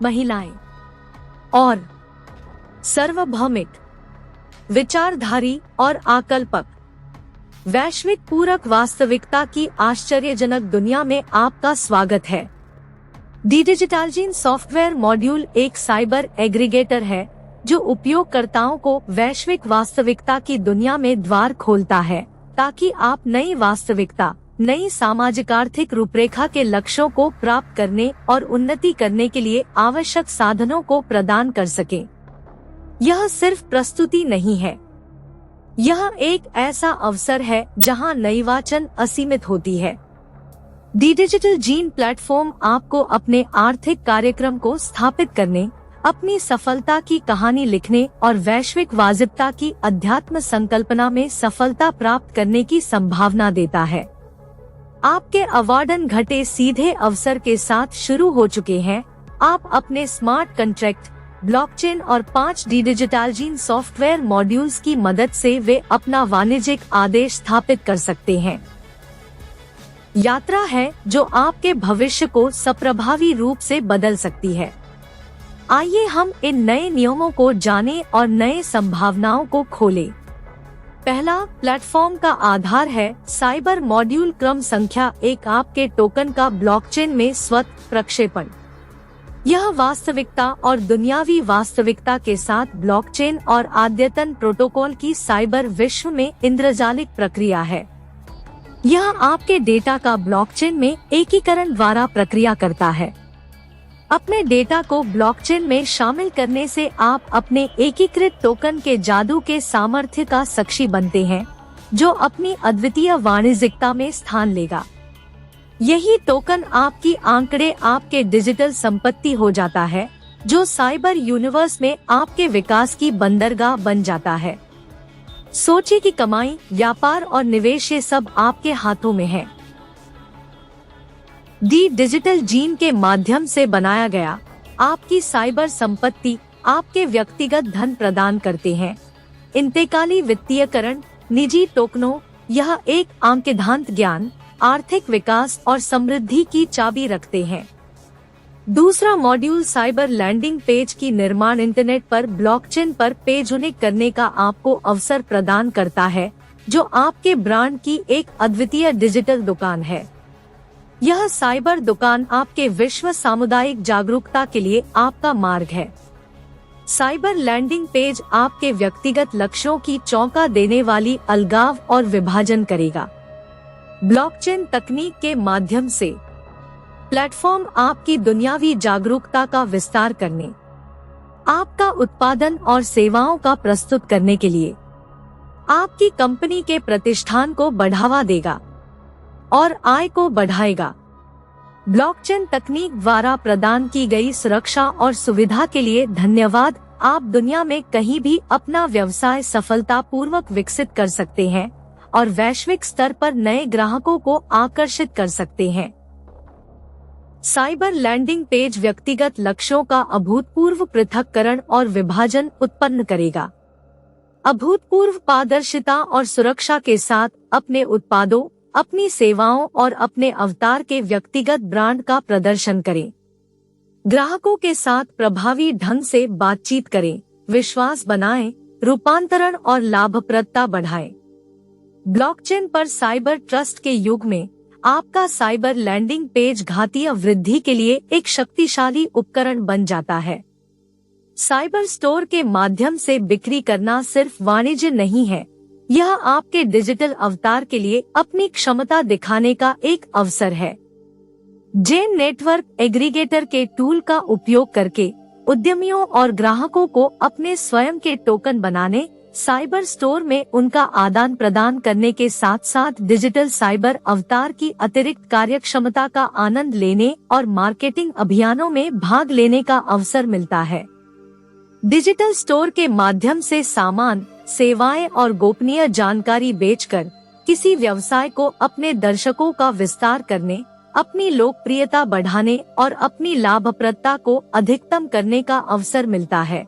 महिलाएं और सार्वभौमिक, विचारधारी और आकल्पक। वैश्विक पूरक वास्तविकता की आश्चर्यजनक दुनिया में आपका स्वागत है। डिजिटलजीन सॉफ्टवेयर मॉड्यूल एक साइबर एग्रीगेटर है जो उपयोगकर्ताओं को वैश्विक वास्तविकता की दुनिया में द्वार खोलता है, ताकि आप नई वास्तविकता, नई सामाजिक आर्थिक रूपरेखा के लक्ष्यों को प्राप्त करने और उन्नति करने के लिए आवश्यक साधनों को प्रदान कर सकें। यह सिर्फ प्रस्तुति नहीं है, यह एक ऐसा अवसर है जहां नईवाचन असीमित होती है। डिजिटलजीन प्लेटफॉर्म आपको अपने आर्थिक कार्यक्रम को स्थापित करने, अपनी सफलता की कहानी लिखने और वैश्विक वाजिबता की अध्यात्म संकल्पना में सफलता प्राप्त करने की संभावना देता है। आपके अवार्डन घटे सीधे अवसर के साथ शुरू हो चुके हैं। आप अपने स्मार्ट कॉन्ट्रैक्ट, ब्लॉकचेन और 5 डिजिटलजीन सॉफ्टवेयर मॉड्यूल्स की मदद से वे अपना वाणिज्यिक आदेश स्थापित कर सकते हैं। यात्रा है जो आपके भविष्य को सप्रभावी रूप से बदल सकती है। आइए हम इन नए नियमों को जानें और नए संभावनाओं को खोलें। पहला, प्लेटफॉर्म का आधार है साइबर मॉड्यूल क्रम संख्या 1, आपके टोकन का ब्लॉकचेन में स्वतः प्रक्षेपण। यह वास्तविकता और दुनियावी वास्तविकता के साथ ब्लॉकचेन और अद्यतन प्रोटोकॉल की साइबर विश्व में इंद्रजालिक प्रक्रिया है। यह आपके डेटा का ब्लॉकचेन में एकीकरण द्वारा प्रक्रिया करता है। अपने डेटा को ब्लॉकचेन में शामिल करने से आप अपने एकीकृत टोकन के जादू के सामर्थ्य का साक्षी बनते हैं, जो अपनी अद्वितीय वाणिज्यिकता में स्थान लेगा। यही टोकन आपकी आंकड़े आपके डिजिटल संपत्ति हो जाता है, जो साइबर यूनिवर्स में आपके विकास की बंदरगाह बन जाता है। सोचिए कि कमाई, व्यापार और निवेश ये सब आपके हाथों में है। डिजिटलजीन के माध्यम से बनाया गया आपकी साइबर संपत्ति आपके व्यक्तिगत धन प्रदान करते हैं। इंतकाली वित्तीयकरण, निजी टोकनों, यह एक आंकड़ांत ज्ञान, आर्थिक विकास और समृद्धि की चाबी रखते हैं। दूसरा मॉड्यूल साइबर लैंडिंग पेज की निर्माण इंटरनेट पर ब्लॉकचेन पर पेज यूनिक करने का आपको अवसर प्रदान करता है, जो आपके ब्रांड की एक अद्वितीय डिजिटल दुकान है। यह साइबर दुकान आपके विश्व सामुदायिक जागरूकता के लिए आपका मार्ग है। साइबर लैंडिंग पेज आपके व्यक्तिगत लक्ष्यों की चौंका देने वाली अलगाव और विभाजन करेगा। ब्लॉकचेन तकनीक के माध्यम से प्लेटफॉर्म आपकी दुनियावी जागरूकता का विस्तार करने, आपका उत्पादन और सेवाओं का प्रस्तुत करने के लिए आपकी कंपनी के प्रतिष्ठान को बढ़ावा देगा और आय को बढ़ाएगा। ब्लॉकचेन तकनीक द्वारा प्रदान की गई सुरक्षा और सुविधा के लिए धन्यवाद। आप दुनिया में कहीं भी अपना व्यवसाय सफलतापूर्वक विकसित कर सकते हैं और वैश्विक स्तर पर नए ग्राहकों को आकर्षित कर सकते हैं। साइबर लैंडिंग पेज व्यक्तिगत लक्ष्यों का अभूतपूर्व पृथक्करण और विभाजन उत्पन्न करेगा। अभूतपूर्व पारदर्शिता और सुरक्षा के साथ अपने उत्पादों, अपनी सेवाओं और अपने अवतार के व्यक्तिगत ब्रांड का प्रदर्शन करें। ग्राहकों के साथ प्रभावी ढंग से बातचीत करें, विश्वास बनाएं, रूपांतरण और लाभप्रदता बढ़ाएं। ब्लॉकचेन पर साइबर ट्रस्ट के युग में आपका साइबर लैंडिंग पेज घातीय वृद्धि के लिए एक शक्तिशाली उपकरण बन जाता है। साइबर स्टोर के माध्यम से बिक्री करना सिर्फ वाणिज्य नहीं है, यह आपके डिजिटल अवतार के लिए अपनी क्षमता दिखाने का एक अवसर है। जेन नेटवर्क एग्रीगेटर के टूल का उपयोग करके उद्यमियों और ग्राहकों को अपने स्वयं के टोकन बनाने, साइबर स्टोर में उनका आदान प्रदान करने के साथ साथ डिजिटल साइबर अवतार की अतिरिक्त कार्यक्षमता का आनंद लेने और मार्केटिंग अभियानों में भाग लेने का अवसर मिलता है। डिजिटल स्टोर के माध्यम से सामान, सेवाएं और गोपनीय जानकारी बेचकर किसी व्यवसाय को अपने दर्शकों का विस्तार करने, अपनी लोकप्रियता बढ़ाने और अपनी लाभप्रदता को अधिकतम करने का अवसर मिलता है।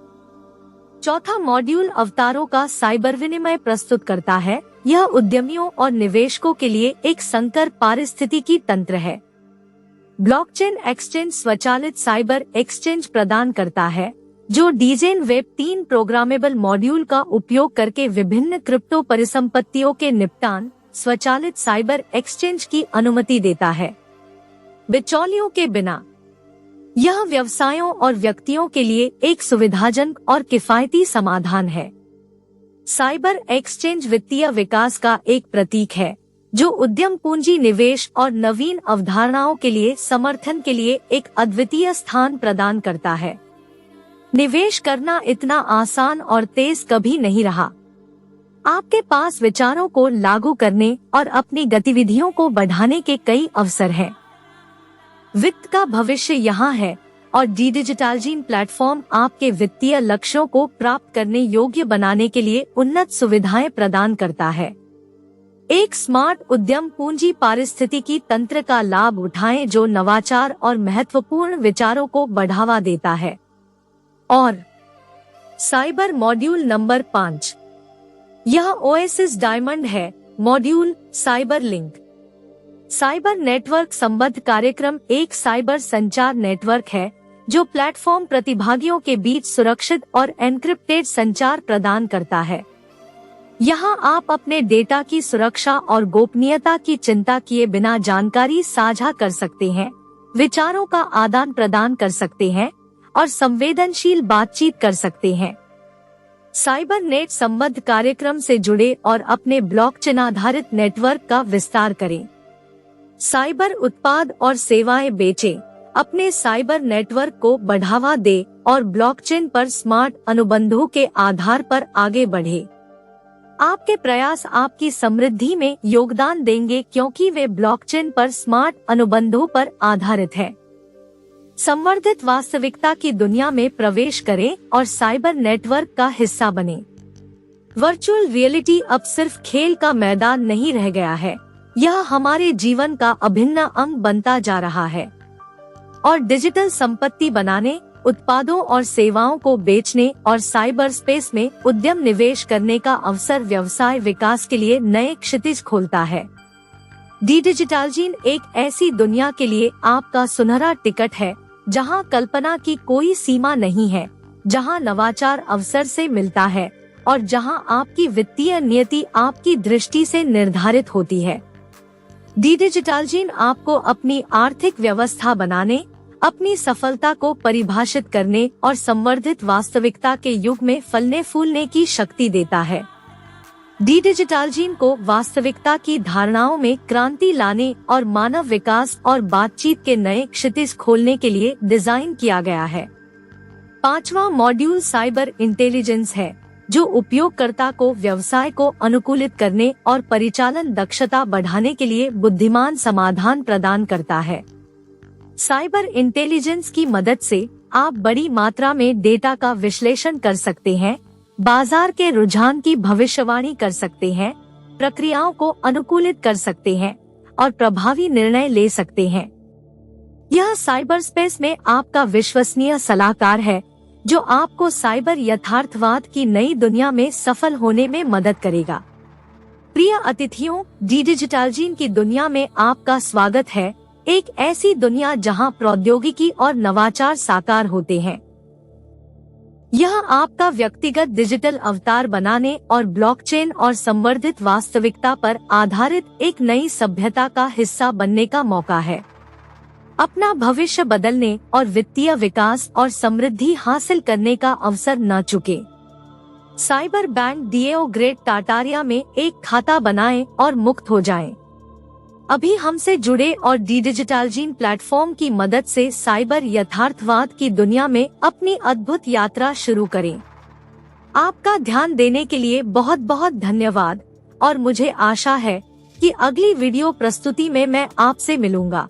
चौथा मॉड्यूल अवतारों का साइबर विनिमय प्रस्तुत करता है। यह उद्यमियों और निवेशकों के लिए एक संकर पारिस्थितिकी तंत्र है। ब्लॉकचेन एक्सचेंज स्वचालित साइबर एक्सचेंज प्रदान करता है जो डीजेन वेब 3 प्रोग्रामेबल मॉड्यूल का उपयोग करके विभिन्न क्रिप्टो परिसंपत्तियों के निपटान स्वचालित साइबर एक्सचेंज की अनुमति देता है। बिचौलियों के बिना यह व्यवसायों और व्यक्तियों के लिए एक सुविधाजनक और किफायती समाधान है। साइबर एक्सचेंज वित्तीय विकास का एक प्रतीक है जो उद्यम पूंजी निवेश और नवीन अवधारणाओं के लिए समर्थन के लिए एक अद्वितीय स्थान प्रदान करता है। निवेश करना इतना आसान और तेज कभी नहीं रहा। आपके पास विचारों को लागू करने और अपनी गतिविधियों को बढ़ाने के कई अवसर हैं। वित्त का भविष्य यहाँ है और डिजिटालजीन प्लेटफॉर्म आपके वित्तीय लक्ष्यों को प्राप्त करने योग्य बनाने के लिए उन्नत सुविधाएं प्रदान करता है। एक स्मार्ट उद्यम पूंजी पारिस्थितिकी तंत्र का लाभ उठाएं जो नवाचार और महत्वपूर्ण विचारों को बढ़ावा देता है। और साइबर मॉड्यूल नंबर 5, यह ओएसिस डायमंड है। Module cyber link. Cyber network संबद्ध कार्यक्रम एक साइबर संचार नेटवर्क है जो प्लेटफॉर्म प्रतिभागियों के बीच सुरक्षित और एन्क्रिप्टेड संचार प्रदान करता है। यहाँ आप अपने डेटा की सुरक्षा और गोपनीयता की चिंता किए बिना जानकारी साझा कर सकते हैं, विचारों का आदान प्रदान कर सकते हैं और संवेदनशील बातचीत कर सकते हैं। साइबर नेट संबद्ध कार्यक्रम से जुड़े और अपने ब्लॉकचेन आधारित नेटवर्क का विस्तार करें। साइबर उत्पाद और सेवाएं बेचें, अपने साइबर नेटवर्क को बढ़ावा दें और ब्लॉकचेन पर स्मार्ट अनुबंधों के आधार पर आगे बढ़े। आपके प्रयास आपकी समृद्धि में योगदान देंगे क्योंकि वे ब्लॉकचेन पर स्मार्ट अनुबंधों पर आधारित है। संवर्धित वास्तविकता की दुनिया में प्रवेश करें और साइबर नेटवर्क का हिस्सा बने। वर्चुअल रियलिटी अब सिर्फ खेल का मैदान नहीं रह गया है, यह हमारे जीवन का अभिन्न अंग बनता जा रहा है। और डिजिटल संपत्ति बनाने, उत्पादों और सेवाओं को बेचने और साइबर स्पेस में उद्यम निवेश करने का अवसर व्यवसाय विकास के लिए नए क्षितिज खोलता है। डिजिटालजीन एक ऐसी दुनिया के लिए आपका सुनहरा टिकट है जहां कल्पना की कोई सीमा नहीं है, जहां नवाचार अवसर से मिलता है और जहां आपकी वित्तीय नियति आपकी दृष्टि से निर्धारित होती है। डिजिटालजीन आपको अपनी आर्थिक व्यवस्था बनाने, अपनी सफलता को परिभाषित करने और संवर्धित वास्तविकता के युग में फलने फूलने की शक्ति देता है। डिजिटालजीन को वास्तविकता की धारणाओं में क्रांति लाने और मानव विकास और बातचीत के नए क्षितिज खोलने के लिए डिजाइन किया गया है। 5वां मॉड्यूल साइबर इंटेलिजेंस है जो उपयोगकर्ता को व्यवसाय को अनुकूलित करने और परिचालन दक्षता बढ़ाने के लिए बुद्धिमान समाधान प्रदान करता है। साइबर इंटेलिजेंस की मदद से आप बड़ी मात्रा में डेटा का विश्लेषण कर सकते हैं, बाजार के रुझान की भविष्यवाणी कर सकते हैं, प्रक्रियाओं को अनुकूलित कर सकते हैं और प्रभावी निर्णय ले सकते हैं। यह साइबर स्पेस में आपका विश्वसनीय सलाहकार है जो आपको साइबर यथार्थवाद की नई दुनिया में सफल होने में मदद करेगा। प्रिय अतिथियों, डिजिटालजीन की दुनिया में आपका स्वागत है, एक ऐसी दुनिया जहां प्रौद्योगिकी और नवाचार साकार होते हैं। यह आपका व्यक्तिगत डिजिटल अवतार बनाने और ब्लॉकचेन और संवर्धित वास्तविकता पर आधारित एक नई सभ्यता का हिस्सा बनने का मौका है। अपना भविष्य बदलने और वित्तीय विकास और समृद्धि हासिल करने का अवसर न चुके। साइबर बैंक डिएओ ग्रेट टाटारिया में एक खाता बनाएं और मुक्त हो जाएं। अभी हमसे जुड़े और डिजिटालजीन प्लेटफॉर्म की मदद से साइबर यथार्थवाद की दुनिया में अपनी अद्भुत यात्रा शुरू करें। आपका ध्यान देने के लिए बहुत बहुत धन्यवाद और मुझे आशा है कि अगली वीडियो प्रस्तुति में मैं आपसे मिलूंगा।